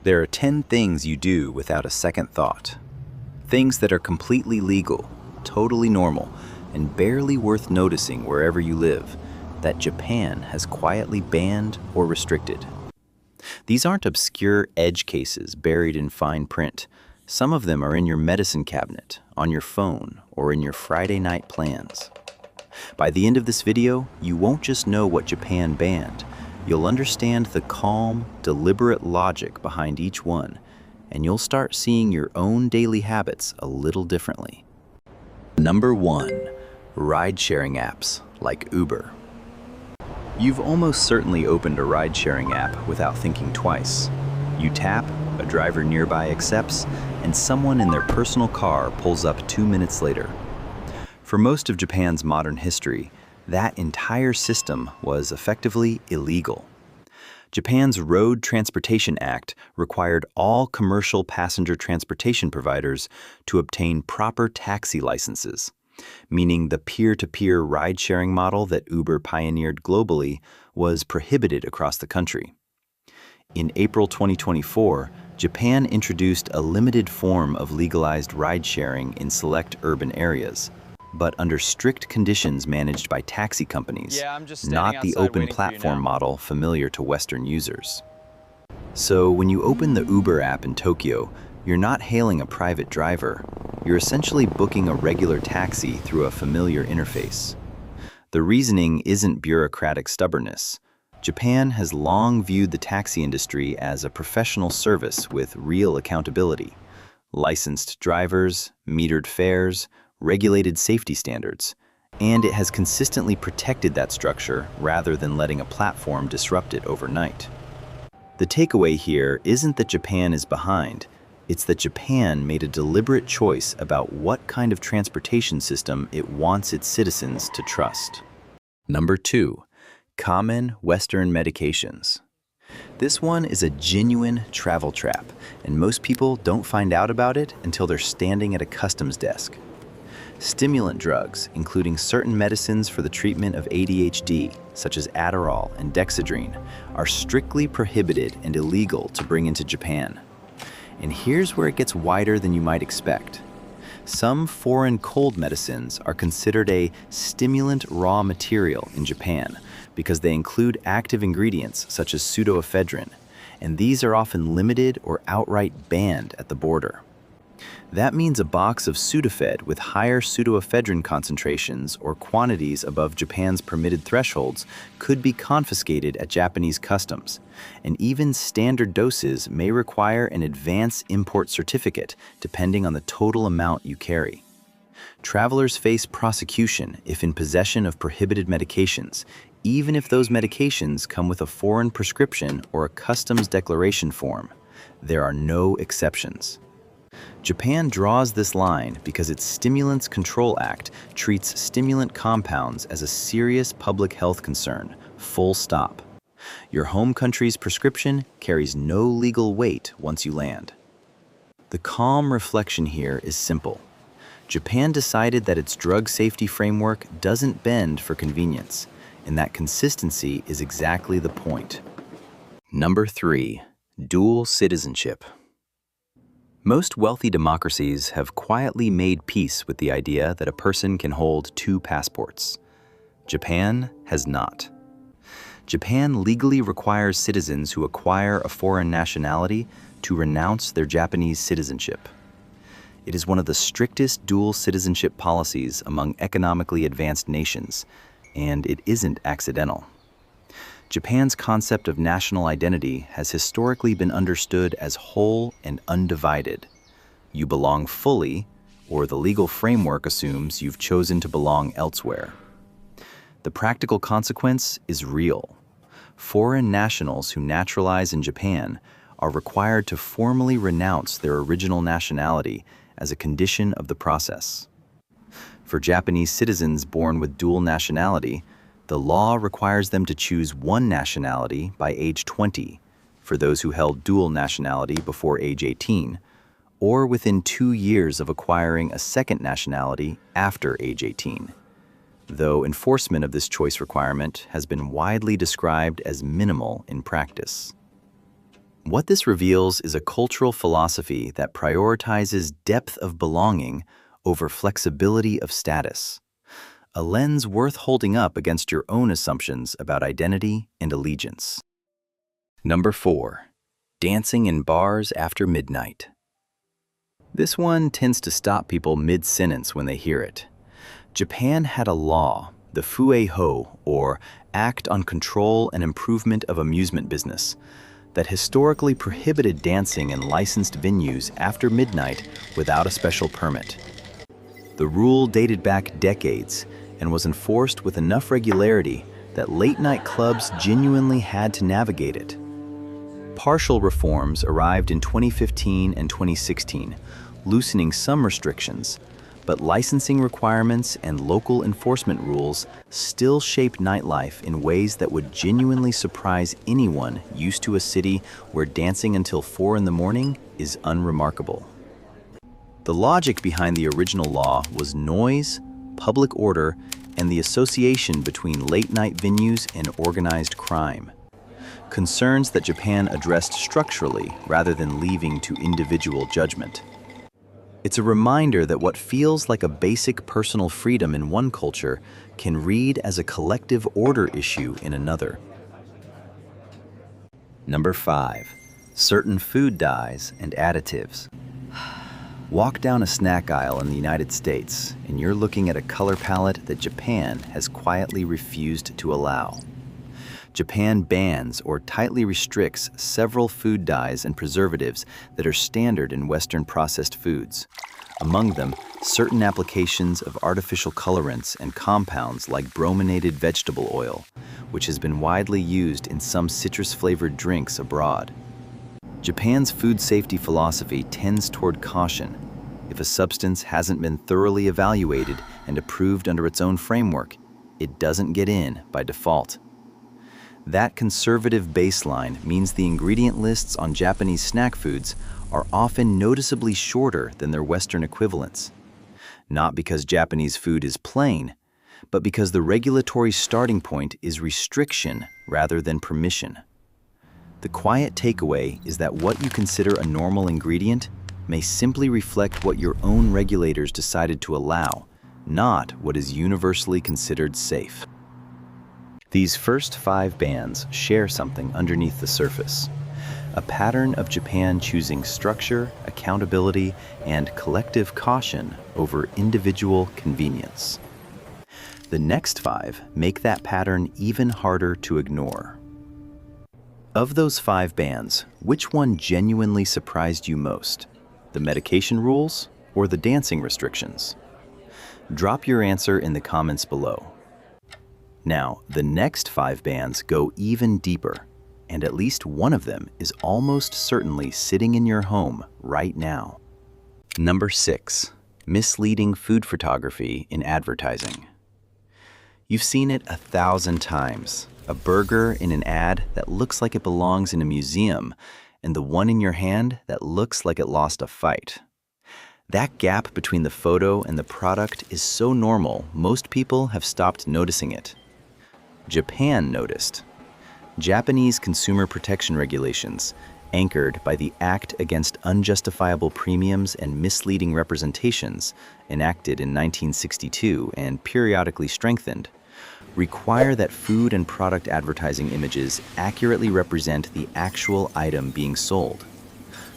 There are 10 things you do without a second thought. Things that are completely legal, totally normal, and barely worth noticing wherever you live, that Japan has quietly banned or restricted. These aren't obscure edge cases buried in fine print. Some of them are in your medicine cabinet, on your phone, or in your Friday night plans. By the end of this video, you won't just know what Japan banned, you'll understand the calm, deliberate logic behind each one, and you'll start seeing your own daily habits a little differently. Number 1. Ride-sharing apps like Uber. You've almost certainly opened a ride-sharing app without thinking twice. You tap, a driver nearby accepts, and someone in their personal car pulls up 2 minutes later. For most of Japan's modern history, that entire system was effectively illegal. Japan's Road Transportation Act required all commercial passenger transportation providers to obtain proper taxi licenses, meaning the peer-to-peer ride-sharing model that Uber pioneered globally was prohibited across the country. In April 2024, Japan introduced a limited form of legalized ride-sharing in select urban areas, but under strict conditions managed by taxi companies, not the open platform model familiar to Western users. So when you open the Uber app in Tokyo, you're not hailing a private driver. You're essentially booking a regular taxi through a familiar interface. The reasoning isn't bureaucratic stubbornness. Japan has long viewed the taxi industry as a professional service with real accountability. Licensed drivers, metered fares, regulated safety standards, and it has consistently protected that structure rather than letting a platform disrupt it overnight. The takeaway here isn't that Japan is behind, it's that Japan made a deliberate choice about what kind of transportation system it wants its citizens to trust. Number 2. Common Western medications. This one is a genuine travel trap, and most people don't find out about it until they're standing at a customs desk. Stimulant drugs, including certain medicines for the treatment of ADHD, such as Adderall and Dexedrine, are strictly prohibited and illegal to bring into Japan. And here's where it gets wider than you might expect. Some foreign cold medicines are considered a stimulant raw material in Japan because they include active ingredients such as pseudoephedrine, and these are often limited or outright banned at the border. That means a box of Sudafed with higher pseudoephedrine concentrations or quantities above Japan's permitted thresholds could be confiscated at Japanese customs, and even standard doses may require an advance import certificate depending on the total amount you carry. Travelers face prosecution if in possession of prohibited medications, even if those medications come with a foreign prescription or a customs declaration form. There are no exceptions. Japan draws this line because its Stimulants Control Act treats stimulant compounds as a serious public health concern, full stop. Your home country's prescription carries no legal weight once you land. The calm reflection here is simple. Japan decided that its drug safety framework doesn't bend for convenience, and that consistency is exactly the point. Number 3. Dual citizenship. Most wealthy democracies have quietly made peace with the idea that a person can hold 2 passports. Japan has not. Japan legally requires citizens who acquire a foreign nationality to renounce their Japanese citizenship. It is one of the strictest dual citizenship policies among economically advanced nations, and it isn't accidental. Japan's concept of national identity has historically been understood as whole and undivided. You belong fully, or the legal framework assumes you've chosen to belong elsewhere. The practical consequence is real. Foreign nationals who naturalize in Japan are required to formally renounce their original nationality as a condition of the process. For Japanese citizens born with dual nationality, the law requires them to choose one nationality by age 20, for those who held dual nationality before age 18, or within 2 years of acquiring a second nationality after age 18, though enforcement of this choice requirement has been widely described as minimal in practice. What this reveals is a cultural philosophy that prioritizes depth of belonging over flexibility of status, a lens worth holding up against your own assumptions about identity and allegiance. Number 4. Dancing in bars after midnight. This one tends to stop people mid-sentence when they hear it. Japan had a law, the Fueiho, or Act on Control and Improvement of Amusement Business, that historically prohibited dancing in licensed venues after midnight without a special permit. The rule dated back decades and was enforced with enough regularity that late-night clubs genuinely had to navigate it. Partial reforms arrived in 2015 and 2016, loosening some restrictions, but licensing requirements and local enforcement rules still shape nightlife in ways that would genuinely surprise anyone used to a city where dancing until 4 in the morning is unremarkable. The logic behind the original law was noise, public order, and the association between late-night venues and organized crime. Concerns that Japan addressed structurally rather than leaving to individual judgment. It's a reminder that what feels like a basic personal freedom in one culture can read as a collective order issue in another. Number 5. Certain food dyes and additives. Walk down a snack aisle in the United States, and you're looking at a color palette that Japan has quietly refused to allow. Japan bans or tightly restricts several food dyes and preservatives that are standard in Western processed foods. Among them, certain applications of artificial colorants and compounds like brominated vegetable oil, which has been widely used in some citrus-flavored drinks abroad. Japan's food safety philosophy tends toward caution. If a substance hasn't been thoroughly evaluated and approved under its own framework, it doesn't get in by default. That conservative baseline means the ingredient lists on Japanese snack foods are often noticeably shorter than their Western equivalents. Not because Japanese food is plain, but because the regulatory starting point is restriction rather than permission. The quiet takeaway is that what you consider a normal ingredient may simply reflect what your own regulators decided to allow, not what is universally considered safe. These first 5 bans share something underneath the surface, a pattern of Japan choosing structure, accountability, and collective caution over individual convenience. The next 5 make that pattern even harder to ignore. Of those 5 bans, which one genuinely surprised you most? The medication rules or the dancing restrictions? Drop your answer in the comments below. Now, the next 5 bans go even deeper, and at least one of them is almost certainly sitting in your home right now. Number 6. Misleading food photography in advertising. You've seen it 1,000 times. A burger in an ad that looks like it belongs in a museum, and the one in your hand that looks like it lost a fight. That gap between the photo and the product is so normal, most people have stopped noticing it. Japan noticed. Japanese consumer protection regulations, anchored by the Act Against Unjustifiable Premiums and Misleading Representations, enacted in 1962 and periodically strengthened, require that food and product advertising images accurately represent the actual item being sold.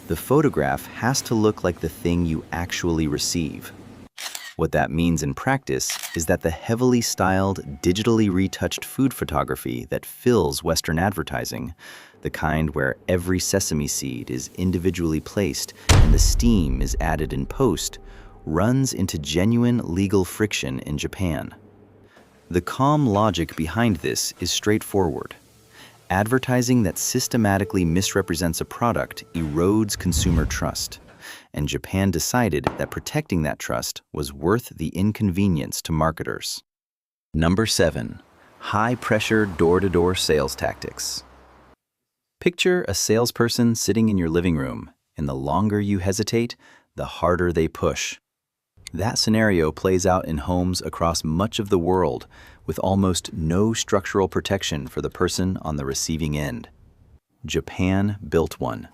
The photograph has to look like the thing you actually receive. What that means in practice is that the heavily styled, digitally retouched food photography that fills Western advertising, the kind where every sesame seed is individually placed and the steam is added in post, runs into genuine legal friction in Japan. The calm logic behind this is straightforward. Advertising that systematically misrepresents a product erodes consumer trust, and Japan decided that protecting that trust was worth the inconvenience to marketers. Number 7. High-pressure door-to-door sales tactics. Picture a salesperson sitting in your living room, and the longer you hesitate, the harder they push. That scenario plays out in homes across much of the world, with almost no structural protection for the person on the receiving end. Japan built one.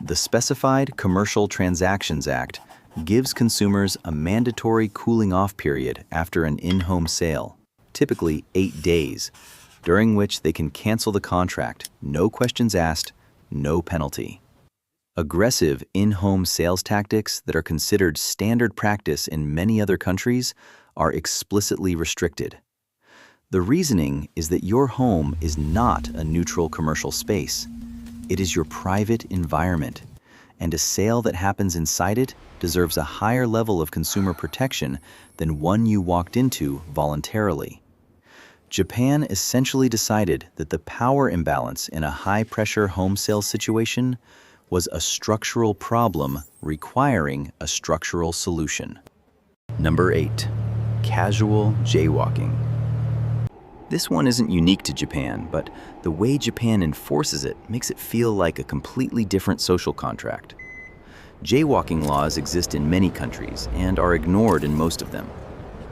The Specified Commercial Transactions Act gives consumers a mandatory cooling-off period after an in-home sale, typically 8 days, during which they can cancel the contract, no questions asked, no penalty. Aggressive in-home sales tactics that are considered standard practice in many other countries are explicitly restricted. The reasoning is that your home is not a neutral commercial space. It is your private environment, and a sale that happens inside it deserves a higher level of consumer protection than one you walked into voluntarily. Japan essentially decided that the power imbalance in a high-pressure home sales situation was a structural problem requiring a structural solution. Number 8. Casual jaywalking. This one isn't unique to Japan, but the way Japan enforces it makes it feel like a completely different social contract. Jaywalking laws exist in many countries and are ignored in most of them.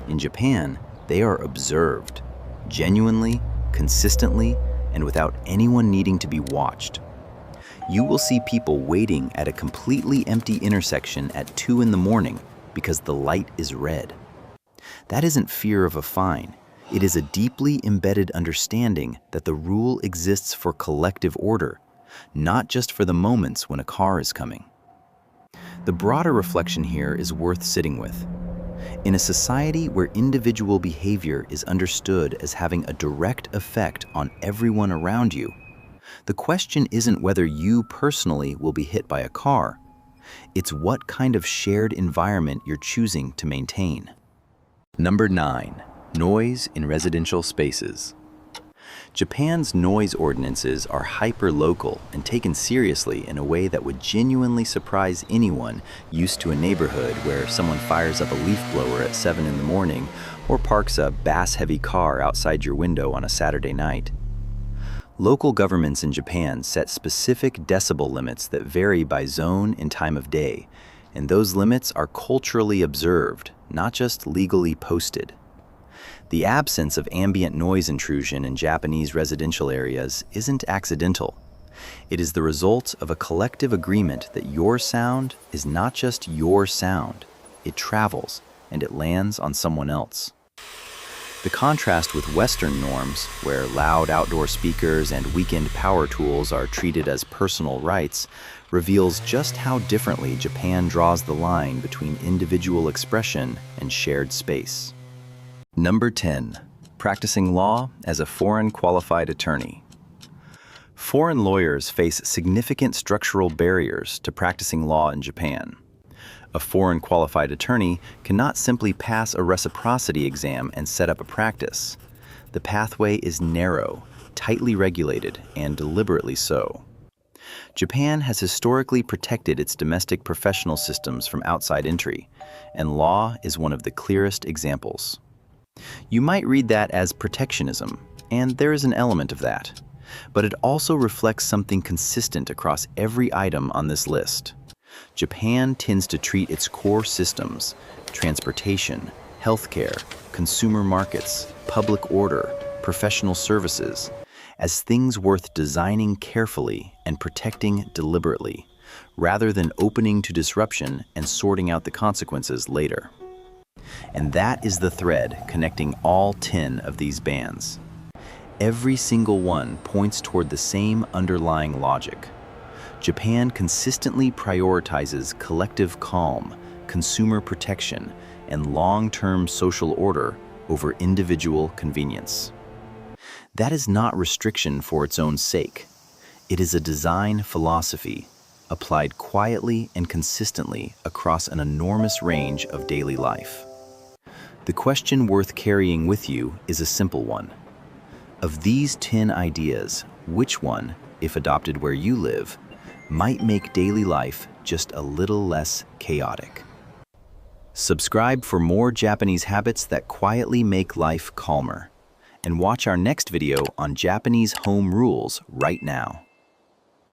In Japan, they are observed, genuinely, consistently, and without anyone needing to be watched. You will see people waiting at a completely empty intersection at 2 in the morning because the light is red. That isn't fear of a fine. It is a deeply embedded understanding that the rule exists for collective order, not just for the moments when a car is coming. The broader reflection here is worth sitting with. In a society where individual behavior is understood as having a direct effect on everyone around you, the question isn't whether you personally will be hit by a car. It's what kind of shared environment you're choosing to maintain. Number 9. Noise in residential spaces. Japan's noise ordinances are hyper-local and taken seriously in a way that would genuinely surprise anyone used to a neighborhood where someone fires up a leaf blower at 7 in the morning or parks a bass-heavy car outside your window on a Saturday night. Local governments in Japan set specific decibel limits that vary by zone and time of day, and those limits are culturally observed, not just legally posted. The absence of ambient noise intrusion in Japanese residential areas isn't accidental. It is the result of a collective agreement that your sound is not just your sound. It travels, and it lands on someone else. The contrast with Western norms, where loud outdoor speakers and weekend power tools are treated as personal rights, reveals just how differently Japan draws the line between individual expression and shared space. Number 10. Practicing law as a foreign qualified attorney. Foreign lawyers face significant structural barriers to practicing law in Japan. A foreign qualified attorney cannot simply pass a reciprocity exam and set up a practice. The pathway is narrow, tightly regulated, and deliberately so. Japan has historically protected its domestic professional systems from outside entry, and law is one of the clearest examples. You might read that as protectionism, and there is an element of that, but it also reflects something consistent across every item on this list. Japan tends to treat its core systems, transportation, healthcare, consumer markets, public order, professional services, as things worth designing carefully and protecting deliberately, rather than opening to disruption and sorting out the consequences later. And that is the thread connecting all 10 of these bans. Every single one points toward the same underlying logic. Japan consistently prioritizes collective calm, consumer protection, and long-term social order over individual convenience. That is not restriction for its own sake. It is a design philosophy applied quietly and consistently across an enormous range of daily life. The question worth carrying with you is a simple one. Of these 10 ideas, which one, if adopted where you live, might make daily life just a little less chaotic? Subscribe for more Japanese habits that quietly make life calmer. And watch our next video on Japanese home rules right now.